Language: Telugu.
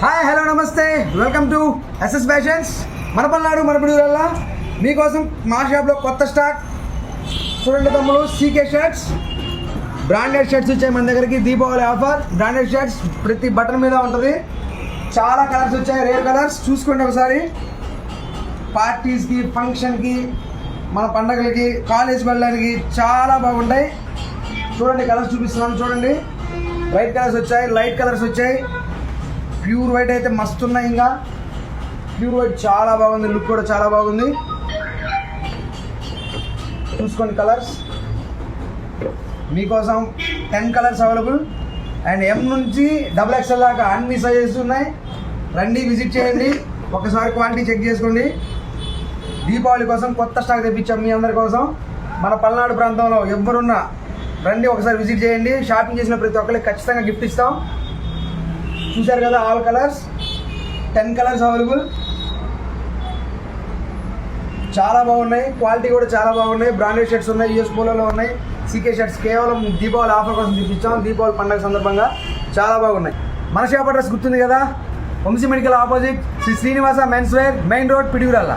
హాయ్ హలో నమస్తే వెల్కమ్ టు ఎస్ఎస్ ఫ్యాషన్స్ మనపల్నాడు మనపిడివల్ల మీకోసం మా షాప్లో కొత్త స్టాక్ చూడండి తమ్ముడు. సీకే షర్ట్స్ బ్రాండెడ్ షర్ట్స్ వచ్చాయి మన దగ్గరికి. దీపావళి ఆఫర్ బ్రాండెడ్ షర్ట్స్ ప్రతి బటన్ మీద ఉంటుంది. చాలా కలర్స్ వచ్చాయి, రేర్ కలర్స్. చూసుకోండి ఒకసారి. పార్టీస్కి, ఫంక్షన్కి, మన పండగలకి, కాలేజ్ వెళ్ళడానికి చాలా బాగుంటాయి. చూడండి కలర్స్ చూపిస్తున్నాను. చూడండి వైట్ కలర్స్ వచ్చాయి, లైట్ కలర్స్ వచ్చాయి. ప్యూర్ వైట్ అయితే మస్తు ఉన్నాయి. ఇంకా ప్యూర్ వైట్ చాలా బాగుంది, లుక్ కూడా చాలా బాగుంది. చూసుకోండి కలర్స్ మీకోసం 10 కలర్స్ అవైలబుల్. అండ్ M నుంచి XXL దాకా అన్ని సైజెస్ ఉన్నాయి. రండి, విజిట్ చేయండి, ఒకసారి క్వాలిటీ చెక్ చేసుకోండి. దీపావళి కోసం కొత్త స్టాక్ తెప్పించాం మీ అందరి కోసం. మన పల్నాడు ప్రాంతంలో ఎవరున్నా రండి, ఒకసారి విజిట్ చేయండి. షాపింగ్ చేసిన ప్రతి ఒక్కరికి ఖచ్చితంగా గిఫ్ట్ ఇస్తాం. చూశారు కదా, ఆల్ కలర్స్ 10 కలర్స్ అవైలబుల్. చాలా బాగున్నాయి, క్వాలిటీ కూడా చాలా బాగున్నాయి. బ్రాండెడ్ షర్ట్స్ ఉన్నాయి, యూఎస్ పోలోలో ఉన్నాయి. సీకే షర్ట్స్ కేవలం దీపావళి ఆఫర్ కోసం తెప్పించాం. దీపావళి పండుగ సందర్భంగా చాలా బాగున్నాయి. మన షాప్ అడ్రస్ గుర్తుంది కదా, Vamshi medical opposite Sri Srinivasa men's wear, main road, Piduguralla.